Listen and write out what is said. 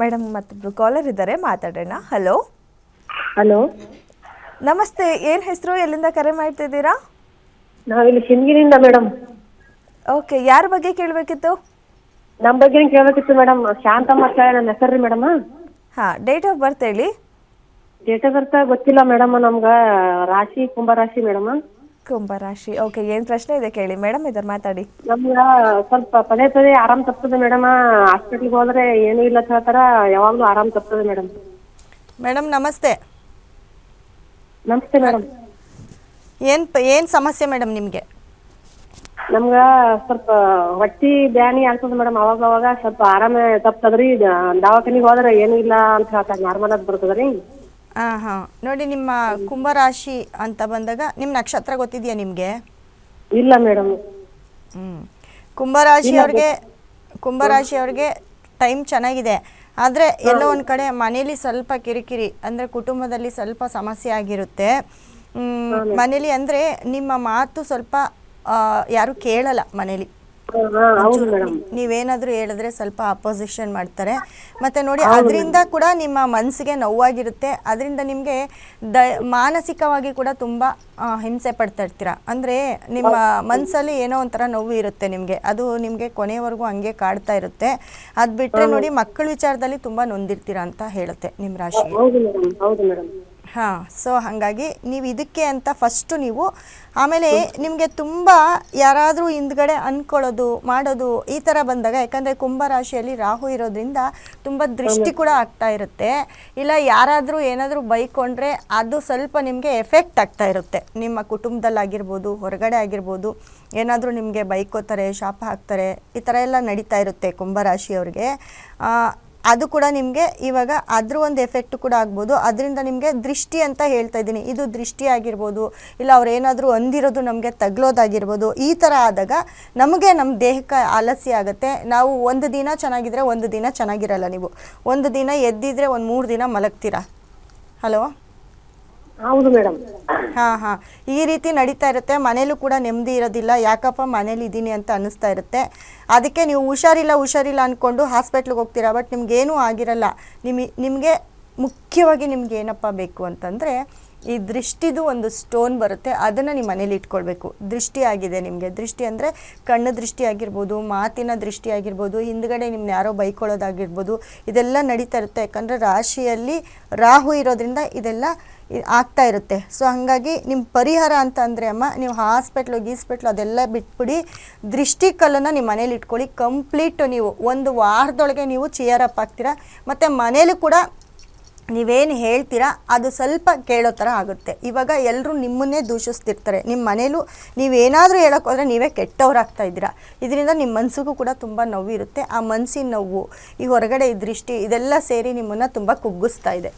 Madam ಮತ್ತೊಬ್ರು collar ಇದ್ದಾರೆ, ಮಾತಾಡೋಣ. ಹಲೋ ಹಲೋ, ನಮಸ್ತೆ. ಏನು ಹೆಸರು, ಎಲ್ಲಿಂದ ಕರೆ ಮಾಡ್ತಿದ್ದೀರಾ? ನಾವಿಲ್ಲಿ ಶಿಂಗಿನಿಂದ ಮೇಡಮ್. ಓಕೆ, ಯಾರ ಬಗ್ಗೆ ಕೇಳಬೇಕಿತ್ತು? ನಮ್ಮ ಬಗ್ಗೆ ಕೇಳಬೇಕಿತ್ತು ಮೇಡಮ್. ಶಾಂತಮ್ಮ ಅಂತ ಹೇಳಿ ನನ್ನ ಹೆಸರು ರೀ ಮೇಡಮ್. ಹಾಂ, ಡೇಟ್ ಆಫ್ ಬರ್ತ್ ಹೇಳಿ. ಡೇಟ್ ಆಫ್ ಬರ್ತ್ ಗೊತ್ತಿಲ್ಲ ಮೇಡಮ್. ನಮ್ಗೆ ರಾಶಿ ಕುಂಭರಾಶಿ ಮೇಡಮ್. ಕುಂಭರಾಶಿ. ಓಕೆ, ಏನು ಪ್ರಶ್ನೆ ಇದೆ ಕೇಳಿ ಮೇಡಮ್, ಇದ್ದಾರೆ ಮಾತಾಡಿ. ನಮ್ಗೆ ಸ್ವಲ್ಪ ಪದೇ ಪದೇ ಆರಾಮ್ ತಪ್ತದೆ ಮೇಡಮ್. ಹಾಸ್ಪಿಟ್ಲಿಗೆ ಹೋದ್ರೆ ಏನೂ ಇಲ್ಲ ಅಂತ ಹೇಳ್ತಾರ, ಯಾವಾಗಲೂ ಆರಾಮ್ ತಪ್ತದೆ ಮೇಡಮ್. ಮೇಡಮ್ ನಮಸ್ತೆ. ನಮಸ್ತೆ ಮೇಡಮ್. ಏನು ಸಮಸ್ಯೆ ಮೇಡಮ್ ನಿಮಗೆ? ನಮ್ಗೆ ಸ್ವಲ್ಪ ಹೊಟ್ಟಿ ಬ್ಯಾನಿ ಆಗ್ತದೆ ಮೇಡಮ್. ಅವಾಗ ಸ್ವಲ್ಪ ಆರಾಮ ತಪ್ತದ್ರಿ. ದವಾಖಾನಿಗೆ ಹೋದ್ರೆ ಏನೂ ಇಲ್ಲ ಅಂತ ಹೇಳ್ತಾರೆ, ನಾರ್ಮಲ್ ಆಗಿ ಬರ್ತದ್ರಿ. ಹಾಂ ಹಾಂ, ನೋಡಿ ನಿಮ್ಮ ಕುಂಭರಾಶಿ ಅಂತ ಬಂದಾಗ ನಿಮ್ಮ ನಕ್ಷತ್ರ ಗೊತ್ತಿದೆಯಾ ನಿಮಗೆ? ಇಲ್ಲ ಮೇಡಮ್. ಕುಂಭರಾಶಿಯವ್ರಿಗೆ ಟೈಮ್ ಚೆನ್ನಾಗಿದೆ. ಆದರೆ ಎಲ್ಲೋ ಒಂದು ಕಡೆ ಮನೇಲಿ ಸ್ವಲ್ಪ ಕಿರಿಕಿರಿ, ಅಂದರೆ ಕುಟುಂಬದಲ್ಲಿ ಸ್ವಲ್ಪ ಸಮಸ್ಯೆ ಆಗಿರುತ್ತೆ ಮನೇಲಿ. ಅಂದರೆ ನಿಮ್ಮ ಮಾತು ಸ್ವಲ್ಪ ಯಾರು ಕೇಳಲ್ಲ ಮನೇಲಿ. ನೀವೇನಾದರೂ ಹೇಳಿದ್ರೆ ಸ್ವಲ್ಪ ಅಪೋಸಿಷನ್ ಮಾಡ್ತಾರೆ. ಮತ್ತು ನೋಡಿ, ಅದರಿಂದ ಕೂಡ ನಿಮ್ಮ ಮನಸ್ಸಿಗೆ ನೋವಾಗಿರುತ್ತೆ. ಅದರಿಂದ ನಿಮಗೆ ಮಾನಸಿಕವಾಗಿ ಕೂಡ ತುಂಬ ಹಿಂಸೆ ಪಡ್ತಾ ಇರ್ತೀರ. ಅಂದರೆ ನಿಮ್ಮ ಮನಸ್ಸಲ್ಲಿ ಏನೋ ಒಂಥರ ನೋವು ಇರುತ್ತೆ ನಿಮಗೆ, ಅದು ನಿಮಗೆ ಕೊನೆಯವರೆಗೂ ಹಂಗೆ ಕಾಡ್ತಾ ಇರುತ್ತೆ. ಅದು ಬಿಟ್ಟರೆ ನೋಡಿ, ಮಕ್ಕಳ ವಿಚಾರದಲ್ಲಿ ತುಂಬ ನೊಂದಿರ್ತೀರ ಅಂತ ಹೇಳುತ್ತೆ ನಿಮ್ಮ ರಾಶಿ. ಹಾಂ, ಸೊ ಹಾಗಾಗಿ ನೀವು ಇದಕ್ಕೆ ಅಂತ ಫಸ್ಟು ನೀವು, ಆಮೇಲೆ ನಿಮಗೆ ತುಂಬ ಯಾರಾದರೂ ಹಿಂದ್ಗಡೆ ಅಂದ್ಕೊಳ್ಳೋದು ಮಾಡೋದು ಈ ಥರ ಬಂದಾಗ, ಯಾಕಂದರೆ ಕುಂಭರಾಶಿಯಲ್ಲಿ ರಾಹು ಇರೋದ್ರಿಂದ ತುಂಬ ದೃಷ್ಟಿ ಕೂಡ ಆಗ್ತಾ ಇರುತ್ತೆ. ಇಲ್ಲ ಯಾರಾದರೂ ಏನಾದರೂ ಬೈಕೊಂಡ್ರೆ ಅದು ಸ್ವಲ್ಪ ನಿಮಗೆ ಎಫೆಕ್ಟ್ ಆಗ್ತಾ ಇರುತ್ತೆ. ನಿಮ್ಮ ಕುಟುಂಬದಲ್ಲಾಗಿರ್ಬೋದು, ಹೊರಗಡೆ ಆಗಿರ್ಬೋದು, ಏನಾದರೂ ನಿಮಗೆ ಬೈಕೋತಾರೆ, ಶಾಪ ಹಾಕ್ತಾರೆ, ಈ ಥರ ಎಲ್ಲ ನಡೀತಾ ಇರುತ್ತೆ ಕುಂಭರಾಶಿಯವ್ರಿಗೆ. ಅದು ಕೂಡ ನಿಮಗೆ ಇವಾಗ ಅದ್ರ ಒಂದು ಎಫೆಕ್ಟ್ ಕೂಡ ಆಗ್ಬೋದು. ಅದರಿಂದ ನಿಮಗೆ ದೃಷ್ಟಿ ಅಂತ ಹೇಳ್ತಾ ಇದ್ದೀನಿ, ಇದು ದೃಷ್ಟಿ ಆಗಿರ್ಬೋದು, ಇಲ್ಲ ಅವ್ರು ಏನಾದರೂ ಅಂದಿರೋದು ನಮಗೆ ತಗ್ಲೋದಾಗಿರ್ಬೋದು. ಈ ಥರ ಆದಾಗ ನಮಗೆ ನಮ್ಮ ದೇಹಕ್ಕೆ ಆಲಸ್ಯ ಆಗುತ್ತೆ. ನಾವು ಒಂದು ದಿನ ಚೆನ್ನಾಗಿದ್ರೆ ಒಂದು ದಿನ ಚೆನ್ನಾಗಿರಲ್ಲ. ನೀವು ಒಂದು ದಿನ ಎದ್ದಿದ್ರೆ ಒಂದು 3 ದಿನ ಮಲಗ್ತೀರಾ. ಹಲೋ, ಹೌದು ಮೇಡಮ್. ಹಾಂ ಹಾಂ, ಈ ರೀತಿ ನಡೀತಾ ಇರುತ್ತೆ. ಮನೇಲೂ ಕೂಡ ನೆಮ್ಮದಿ ಇರೋದಿಲ್ಲ, ಯಾಕಪ್ಪ ಮನೇಲಿ ಇದ್ದೀನಿ ಅಂತ ಅನ್ನಿಸ್ತಾ ಇರುತ್ತೆ. ಅದಕ್ಕೆ ನೀವು ಹುಷಾರಿಲ್ಲ ಅಂದ್ಕೊಂಡು ಹಾಸ್ಪಿಟ್ಲಿಗೆ ಹೋಗ್ತೀರಾ, ಬಟ್ ನಿಮ್ಗೇನೂ ಆಗಿರಲ್ಲ. ನಿಮಗೆ ಮುಖ್ಯವಾಗಿ ನಿಮ್ಗೆ ಏನಪ್ಪ ಬೇಕು ಅಂತಂದರೆ, ಈ ದೃಷ್ಟಿದು ಒಂದು ಸ್ಟೋನ್ ಬರುತ್ತೆ, ಅದನ್ನು ನಿಮ್ಮ ಮನೇಲಿ ಇಟ್ಕೊಳ್ಬೇಕು. ದೃಷ್ಟಿ ಆಗಿದೆ ನಿಮಗೆ. ದೃಷ್ಟಿ ಅಂದರೆ ಕಣ್ಣು ದೃಷ್ಟಿ ಆಗಿರ್ಬೋದು, ಮಾತಿನ ದೃಷ್ಟಿ ಆಗಿರ್ಬೋದು, ಹಿಂದ್ಗಡೆ ನಿಮ್ಮನ್ನ ಯಾರೋ ಬೈಕೊಳ್ಳೋದಾಗಿರ್ಬೋದು, ಇದೆಲ್ಲ ನಡೀತಾ ಇರುತ್ತೆ. ಯಾಕಂದರೆ ರಾಶಿಯಲ್ಲಿ ರಾಹು ಇರೋದ್ರಿಂದ ಇದೆಲ್ಲ ಆಗ್ತಾ ಇರುತ್ತೆ. ಸೊ ಹಾಗಾಗಿ ನಿಮ್ಮ ಪರಿಹಾರ ಅಂತ ಅಂದರೆ ಅಮ್ಮ, ನೀವು ಹಾಸ್ಪಿಟ್ಲು ಅದೆಲ್ಲ ಬಿಟ್ಬಿಡಿ, ದೃಷ್ಟಿ ಕಲ್ಲನ್ನು ನಿಮ್ಮ ಮನೇಲಿ ಇಟ್ಕೊಳ್ಳಿ. ಕಂಪ್ಲೀಟ್ ನೀವು 1 ವಾರದೊಳಗೆ ನೀವು ಚಿಯರಪ್ ಆಗ್ತೀರಾ. ಮತ್ತು ಮನೇಲಿ ಕೂಡ ನೀವೇನು ಹೇಳ್ತೀರಾ ಅದು ಸ್ವಲ್ಪ ಕೇಳೋ ಥರ ಆಗುತ್ತೆ. ಇವಾಗ ಎಲ್ಲರೂ ನಿಮ್ಮನ್ನೇ ದೂಷಿಸ್ತಿರ್ತಾರೆ. ನಿಮ್ಮ ಮನೇಲೂ ನೀವೇನಾದರೂ ಹೇಳೋಕೆ ಹೋದರೆ ನೀವೇ ಕೆಟ್ಟವರಾಗ್ತಾ ಇದ್ದೀರಾ. ಇದರಿಂದ ನಿಮ್ಮ ಮನಸ್ಸಿಗೂ ಕೂಡ ತುಂಬ ನೋವು ಇರುತ್ತೆ. ಆ ಮನಸ್ಸಿನ ನೋವು, ಈ ಹೊರಗಡೆ ಈ ದೃಷ್ಟಿ, ಇದೆಲ್ಲ ಸೇರಿ ನಿಮ್ಮನ್ನು ತುಂಬ ಕುಗ್ಗಿಸ್ತಾ ಇದೆ.